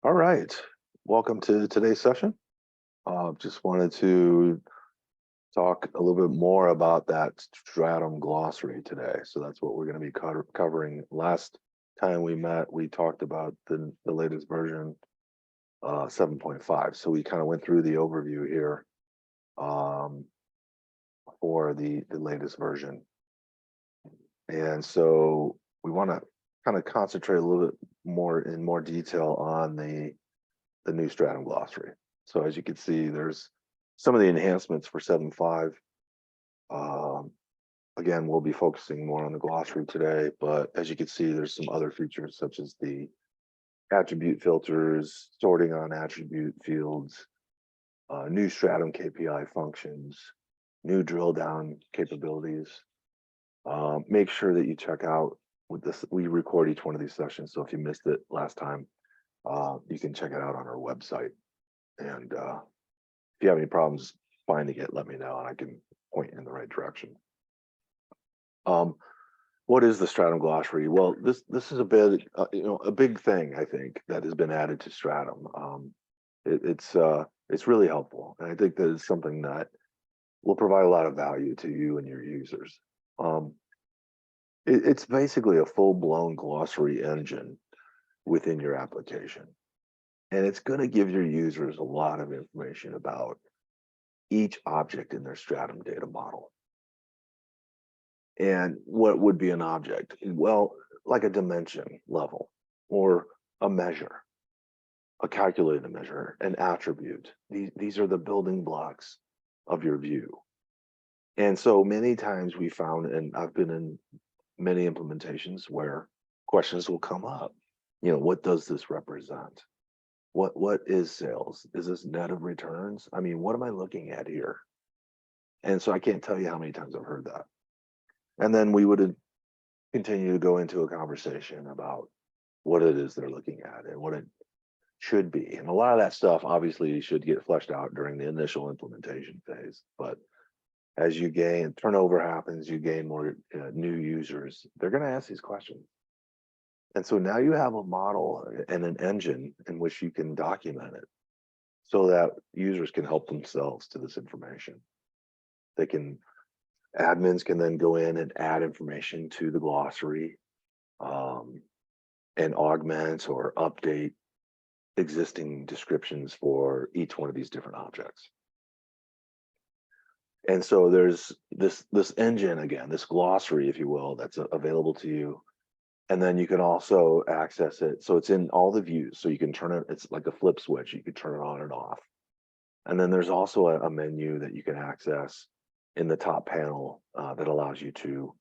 All right, welcome to today's session. Just wanted to talk a little bit more about that Stratum Glossary today. So that's what we're going to be covering. Last time we met, we talked about the latest version, 7.5. So we kind of went through the overview here for the latest version. And so we want to kind of concentrate a little bit more in more detail on the new Stratum Glossary. So as you can see, there's some of the enhancements for 7.5. Again, we'll be focusing more on the glossary today, but as you can see, there's some other features such as the attribute filters, sorting on attribute fields, new Stratum KPI functions, new drill down capabilities. Make sure that you check out with this. We record each one of these sessions, so if you missed it last time, you can check it out on our website. And if you have any problems finding it, let me know and I can point you in the right direction. What is the Stratum Glossary? Well, this is a bit, a big thing, I think, that has been added to Stratum. It's really helpful, and I think that it's something that will provide a lot of value to you and your users. It's basically a full-blown glossary engine within your application. And it's going to give your users a lot of information about each object in their Stratum data model. And what would be an object? Well, like a dimension level or a measure, a calculated measure, an attribute. These are the building blocks of your view. And so many times we found, and I've been in many implementations where questions will come up. What does this represent? What is sales? Is this net of returns? I mean, what am I looking at here? And so I can't tell you how many times I've heard that. And then we would continue to go into a conversation about what it is they're looking at and what it should be. And a lot of that stuff obviously should get fleshed out during the initial implementation phase. But as you gain, turnover happens, you gain more new users, they're going to ask these questions. And so now you have a model and an engine in which you can document it so that users can help themselves to this information. Admins can then go in and add information to the glossary and augment or update existing descriptions for each one of these different objects. And so there's this engine, again, this glossary, if you will, that's available to you. And then you can also access it. So it's in all the views. So you can turn it, it's like a flip switch. You can turn it on and off. And then there's also a menu that you can access in the top panel that allows you to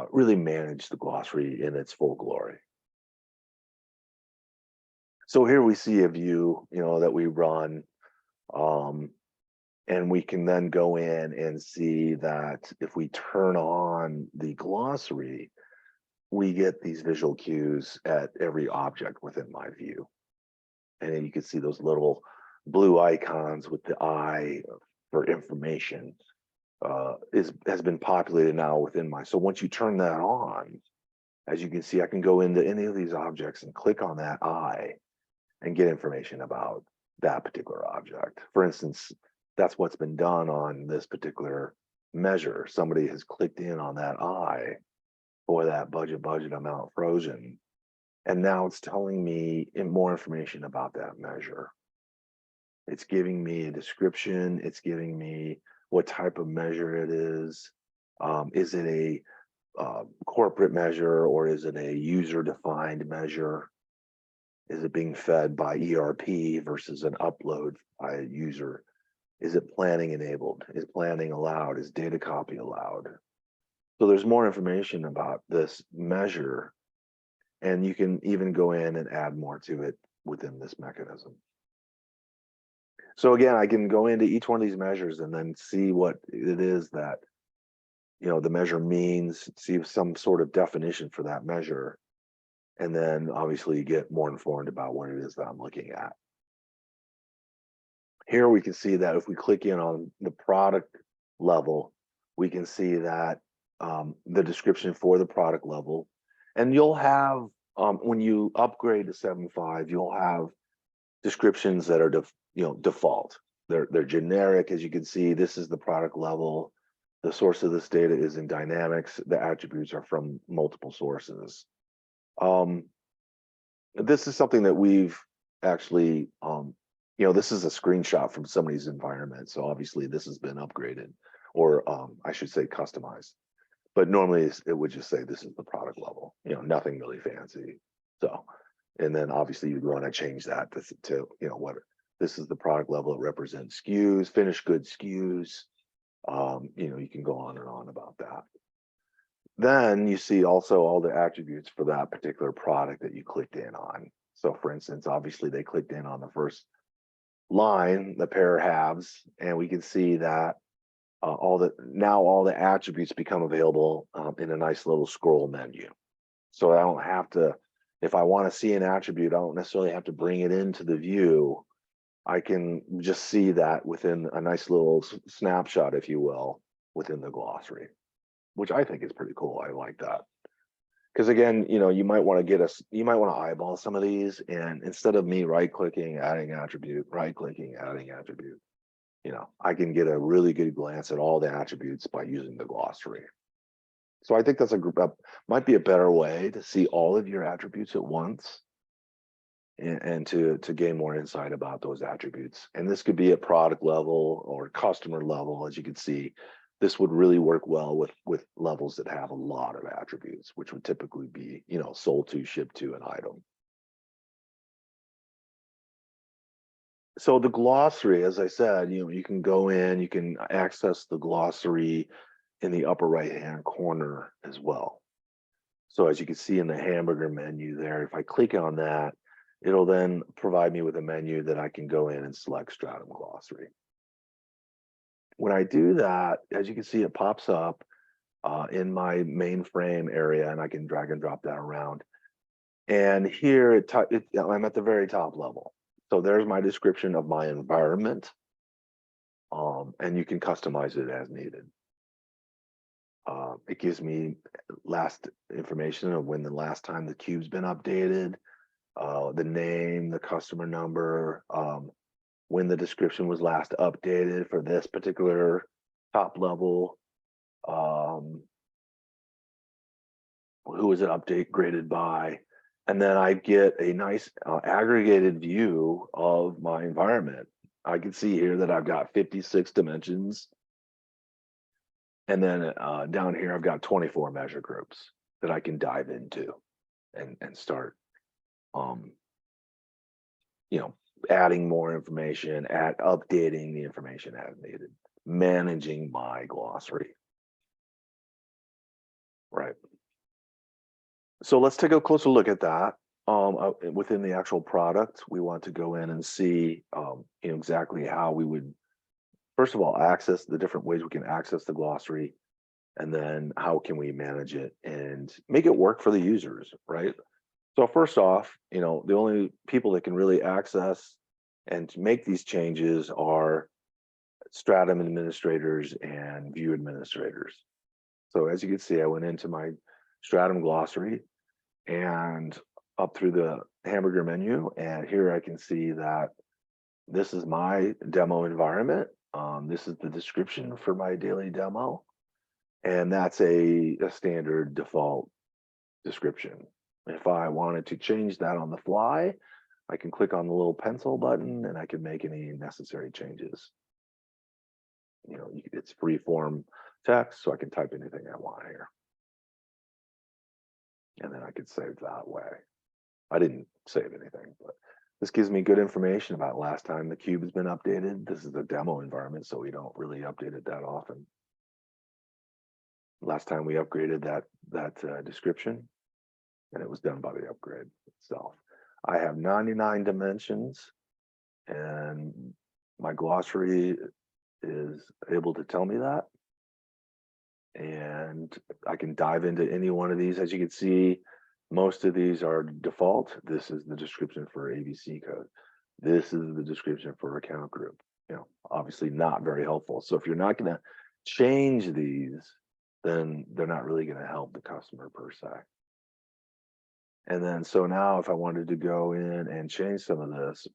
really manage the glossary in its full glory. So here we see a view, that we run. And we can then go in and see that if we turn on the glossary, we get these visual cues at every object within my view. And then you can see those little blue icons with the eye for information has been populated now within so once you turn that on, as you can see, I can go into any of these objects and click on that eye and get information about that particular object. For instance, that's what's been done on this particular measure. Somebody has clicked in on that eye for that budget amount frozen. And now it's telling me more information about that measure. It's giving me a description. It's giving me what type of measure it is. Is it a corporate measure or is it a user-defined measure? Is it being fed by ERP versus an upload by a user? Is it planning enabled? Is planning allowed? Is data copy allowed? So there's more information about this measure, and you can even go in and add more to it within this mechanism. So again, I can go into each one of these measures and then see what it is that, the measure means, see some sort of definition for that measure, and then obviously get more informed about what it is that I'm looking at. Here we can see that if we click in on the product level, we can see that the description for the product level, and you'll have when you upgrade to 7.5, you'll have descriptions that are default. They're generic. As you can see, this is the product level. The source of this data is in dynamics. The attributes are from multiple sources. This is something that we've actually, this is a screenshot from somebody's environment. So obviously this has been upgraded, or I should say customized. But normally it would just say this is the product level, nothing really fancy. So, and then obviously you'd want to change that to what this is the product level. It represents SKUs, finished goods SKUs. You can go on and on about that. Then you see also all the attributes for that particular product that you clicked in on. So for instance, obviously they clicked in on the first line, the pair halves, and we can see that all the attributes become available in a nice little scroll menu. So I don't have to, if I want to see an attribute, I don't necessarily have to bring it into the view. I can just see that within a nice little snapshot, if you will, within the glossary, which I think is pretty cool. I like that. Because again, you might want to eyeball some of these, and instead of me right-clicking, adding attribute, right-clicking, adding attribute, I can get a really good glance at all the attributes by using the glossary. So I think that's might be a better way to see all of your attributes at once, and to gain more insight about those attributes. And this could be at product level or customer level. As you can see, this would really work well with levels that have a lot of attributes, which would typically be, sold to, shipped to, an item. So the glossary, as I said, you can go in, you can access the glossary in the upper right-hand corner as well. So as you can see in the hamburger menu there, if I click on that, it'll then provide me with a menu that I can go in and select Stratum Glossary. When I do that, as you can see, it pops up in my mainframe area, and I can drag and drop that around. And here I'm at the very top level. So there's my description of my environment, and you can customize it as needed. It gives me last information of when the last time the cube's been updated, the name, the customer number, when the description was last updated for this particular top level, who was it graded by, and then I get a nice aggregated view of my environment. I can see here that I've got 56 dimensions, and then down here I've got 24 measure groups that I can dive into and start adding more information, updating the information as needed, managing my glossary. Right. So let's take a closer look at that. Within the actual product, we want to go in and see exactly how we would, first of all, access the different ways we can access the glossary, and then how can we manage it and make it work for the users, right? So first off, the only people that can really access and make these changes are Stratum administrators and view administrators. So as you can see, I went into my Stratum glossary and up through the hamburger menu, and here I can see that this is my demo environment. This is the description for my daily demo, and that's a standard default description. If I wanted to change that on the fly, I can click on the little pencil button and I can make any necessary changes. It's free form text, so I can type anything I want here. And then I could save that way. I didn't save anything, but this gives me good information about last time the cube has been updated. This is a demo environment, so we don't really update it that often. Last time we upgraded that description, and it was done by the upgrade itself. I have 99 dimensions, and my glossary is able to tell me that. And I can dive into any one of these. As you can see, most of these are default. This is the description for ABC code. This is the description for account group. Obviously not very helpful. So if you're not going to change these, then they're not really going to help the customer per se. And then, so now if I wanted to go in and change some of this,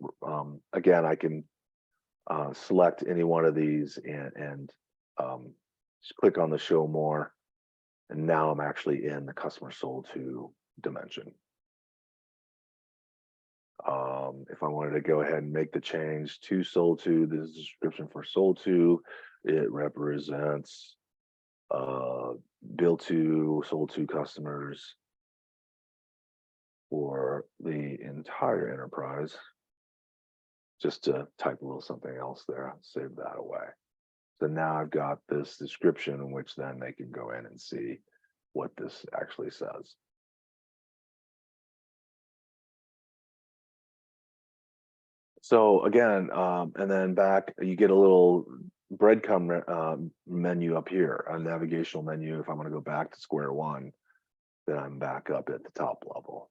again, I can select any one of these and just click on the show more. And now I'm actually in the customer sold to dimension. If I wanted to go ahead and make the change to sold to, this is description for sold to, it represents bill to, sold to customers for the entire enterprise. Just to type a little something else there, save that away. So now I've got this description in which then they can go in and see what this actually says. So again, and then back, you get a little breadcrumb menu up here, a navigational menu. If I'm going to go back to square one, then I'm back up at the top level.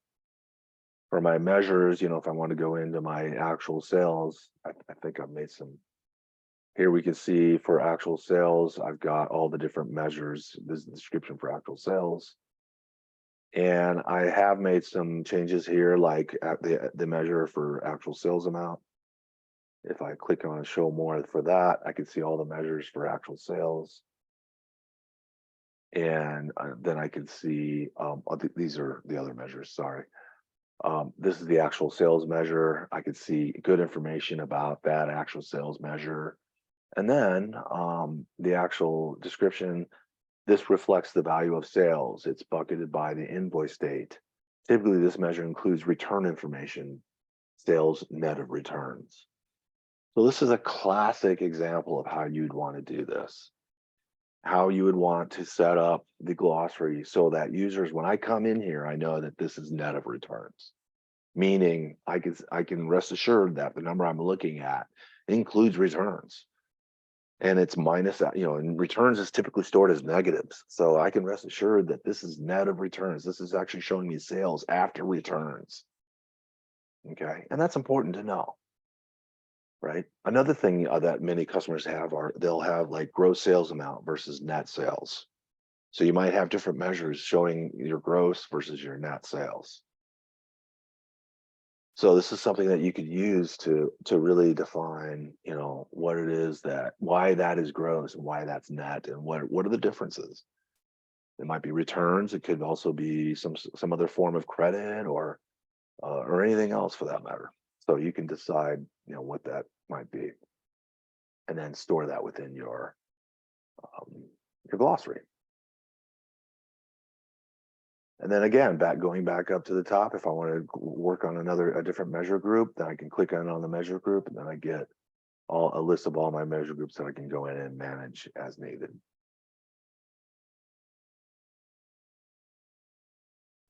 For my measures, if I want to go into my actual sales, I think I've made some. Here we can see for actual sales, I've got all the different measures. This is the description for actual sales. And I have made some changes here, like at the measure for actual sales amount. If I click on show more for that, I can see all the measures for actual sales. And then I can see, these are the other measures, sorry. This is the actual sales measure. I could see good information about that actual sales measure. And then the actual description, this reflects the value of sales. It's bucketed by the invoice date. Typically, this measure includes return information, sales net of returns. So this is a classic example of how you'd want to do this. How you would want to set up the glossary so that users, when I come in here, I know that this is net of returns. Meaning I can rest assured that the number I'm looking at includes returns. And it's minus that, and returns is typically stored as negatives. So I can rest assured that this is net of returns. This is actually showing me sales after returns. Okay, and that's important to know, right? Another thing that many customers have they'll have like gross sales amount versus net sales. So you might have different measures showing your gross versus your net sales. So this is something that you could use to really define, what it is why that is gross and why that's net, and what are the differences. It might be returns. It could also be some other form of credit or anything else for that matter. So you can decide, what that might be, and then store that within your glossary. And then again, going back up to the top, if I want to work on a different measure group, then I can click on the measure group, and then I get a list of all my measure groups that I can go in and manage as needed.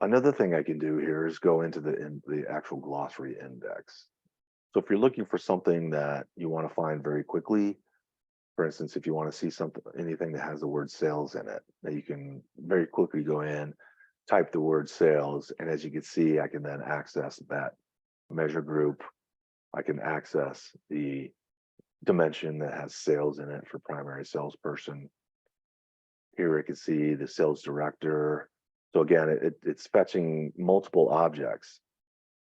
Another thing I can do here is go into the actual glossary index. So if you're looking for something that you want to find very quickly, for instance, if you want to see anything that has the word sales in it, that you can very quickly go in, type the word sales, and as you can see, I can then access that measure group. I can access the dimension that has sales in it for primary salesperson. Here I can see the sales director. So again, it's fetching multiple objects.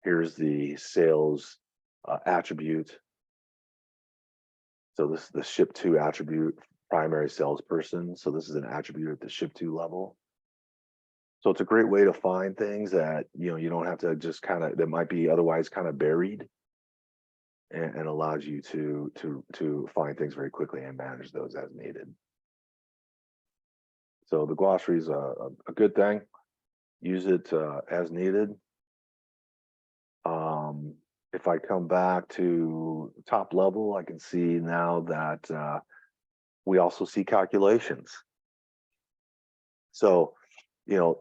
Here's the sales attribute. So this is the ship to attribute, primary salesperson. So this is an attribute at the ship to level. So it's a great way to find things that you don't have to just that might be otherwise kind of buried, and allows you to find things very quickly and manage those as needed. So the glossary is a good thing. Use it as needed. If I come back to top level, I can see now that we also see calculations. So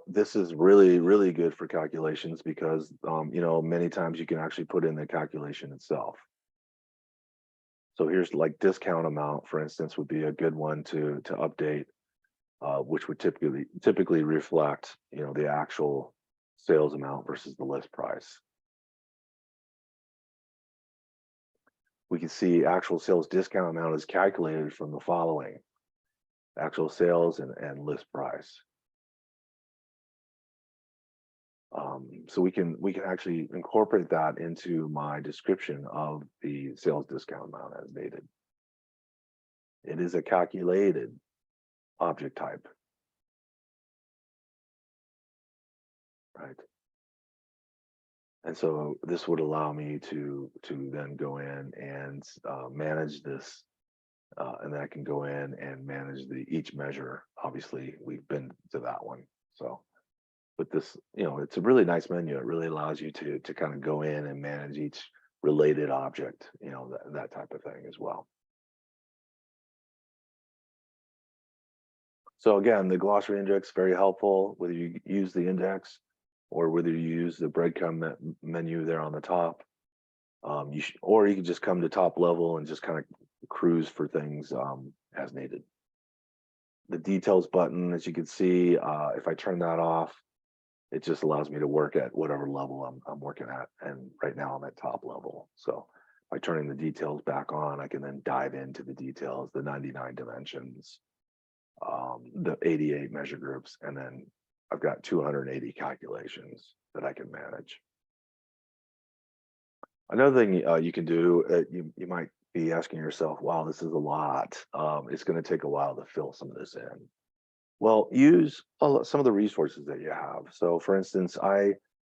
this is really, really good for calculations because, many times you can actually put in the calculation itself. So here's like discount amount, for instance, would be a good one to update, which would typically reflect, the actual sales amount versus the list price. We can see actual sales discount amount is calculated from the following: actual sales and list price. So we can actually incorporate that into my description of the sales discount amount as needed. It is a calculated object type, right? And so this would allow me to then go in and manage this, and then I can go in and manage each measure. Obviously, we've been to that one. So with this, it's a really nice menu. It really allows you to kind of go in and manage each related object, that type of thing as well. So again, the glossary index, very helpful, whether you use the index or whether you use the breadcrumb menu there on the top. Or you can just come to top level and just kind of cruise for things as needed. The details button, as you can see, if I turn that off, it just allows me to work at whatever level I'm working at. And right now I'm at top level. So by turning the details back on, I can then dive into the details, the 99 dimensions, the 88 measure groups, and then I've got 280 calculations that I can manage. Another thing you can do, you might be asking yourself, wow, this is a lot. It's going to take a while to fill some of this in. Well, use some of the resources that you have. So for instance,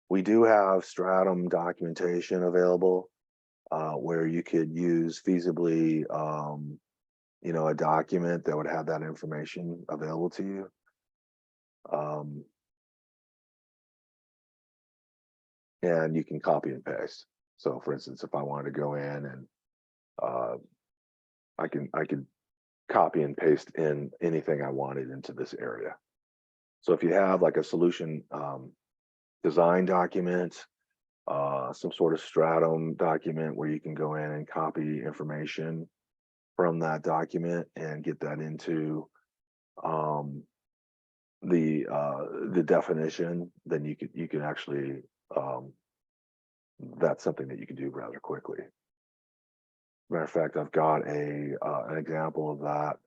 we do have Stratum documentation available where you could use feasibly a document that would have that information available to you. And you can copy and paste. So for instance, if I wanted to go in and I could copy and paste in anything I wanted into this area. So if you have like a solution design document, some sort of Stratum document where you can go in and copy information from that document and get that into the definition, then you can actually that's something that you can do rather quickly. Matter of fact, I've got an example of that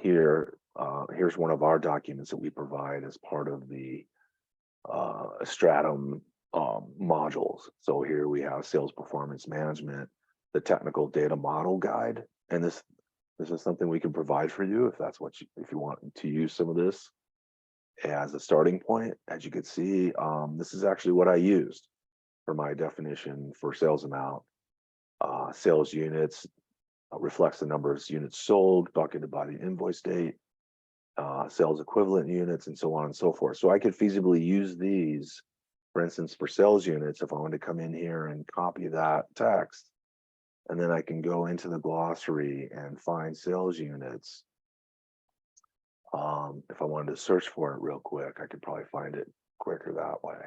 here. Here's one of our documents that we provide as part of the Stratum modules. So here we have sales performance management, the technical data model guide, and this is something we can provide for you if that's if you want to use some of this as a starting point. As you can see, this is actually what I used for my definition for sales amount. Sales units reflects the number of units sold, bucketed by the invoice date, sales equivalent units, and so on and so forth. So I could feasibly use these, for instance, for sales units, if I wanted to come in here and copy that text, and then I can go into the glossary and find sales units. If I wanted to search for it real quick, I could probably find it quicker that way.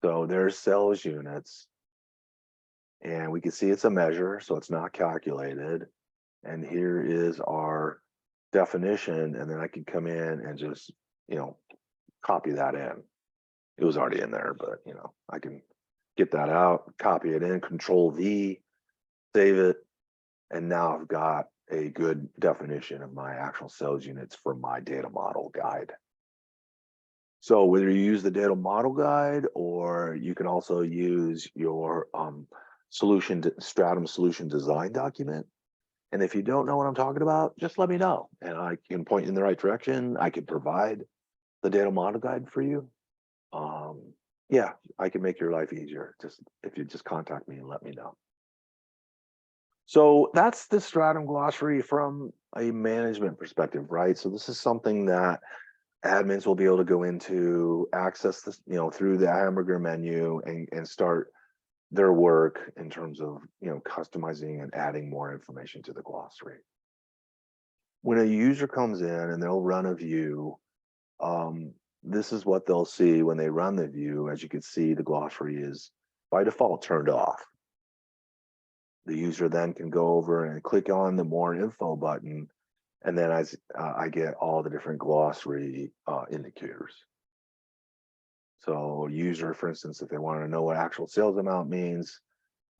So there's sales units. And we can see it's a measure, so it's not calculated. And here is our definition, and then I can come in and just, copy that in. It was already in there, but I can get that out, copy it in, Control V, save it, and now I've got a good definition of my actual sales units for my data model guide. So whether you use the data model guide or you can also use your Stratum solution design document. And if you don't know what I'm talking about, just let me know and I can point you in the right direction. I can provide the data model guide for you. Yeah, I can make your life easier. Just if you just contact me and let me know. So that's the Stratum Glossary from a management perspective, right? So this is something that admins will be able to go into, access this, through the hamburger menu and start their work in terms of customizing and adding more information to the glossary. When a user comes in and they'll run a view, this is what they'll see when they run the view. As you can see, the glossary is by default turned off. The user then can go over and click on the more info button, and then I get all the different glossary indicators. So user, for instance, if they want to know what actual sales amount means,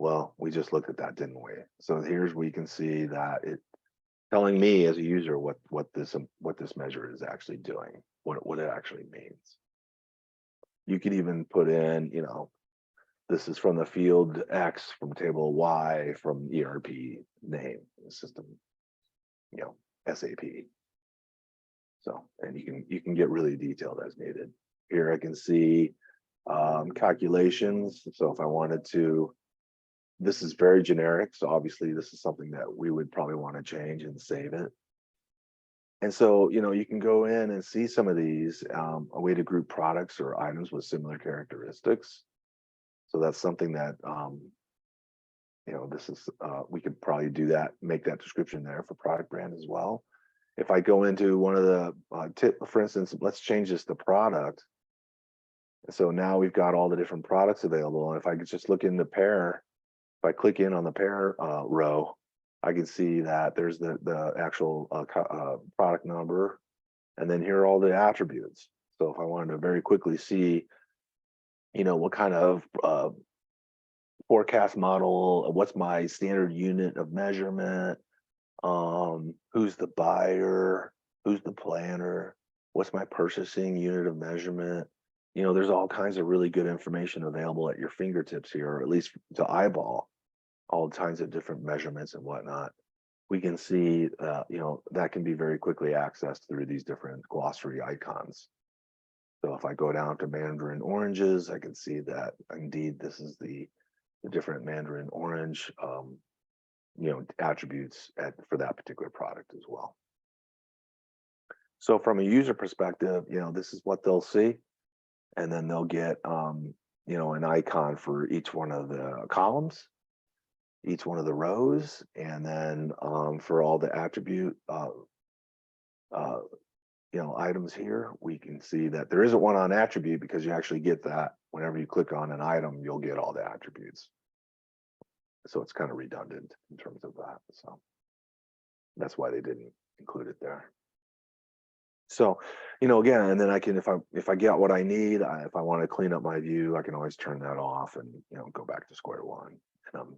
well, we just looked at that, didn't we? So here's where you can see that it telling me as a user what this measure is actually doing, what it actually means. You could even put in, this is from the field X, from table Y, from ERP name, system, SAP. So, and you can get really detailed as needed. Here I can see calculations. So if I wanted to, this is very generic. So obviously this is something that we would probably want to change and save it. And so, you can go in and see some of these, a way to group products or items with similar characteristics. So that's something that, this is, we could probably do that, make that description there for product brand as well. If I go into one of the for instance, let's change this to product. So now we've got all the different products available. And if I could just look in the pair, if I click in on the pair row, I can see that there's the actual product number, and then here are all the attributes. So if I wanted to very quickly see, what kind of forecast model, what's my standard unit of measurement, who's the buyer, who's the planner, what's my purchasing unit of measurement. There's all kinds of really good information available at your fingertips here, or at least to eyeball all kinds of different measurements and whatnot. We can see, that can be very quickly accessed through these different glossary icons. So if I go down to Mandarin oranges, I can see that indeed this is the different Mandarin orange, attributes for that particular product as well. So from a user perspective, this is what they'll see, and then they'll get, an icon for each one of the columns, each one of the rows, and then for all the attribute items here, we can see that there isn't one on attribute, because you actually get that whenever you click on an item, you'll get all the attributes. So it's kind of redundant in terms of that. So that's why they didn't include it there. So, again, and then I can, if I get what I need, if I want to clean up my view, I can always turn that off and, go back to square one, and I'm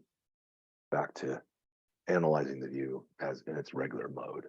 back to analyzing the view as in its regular mode.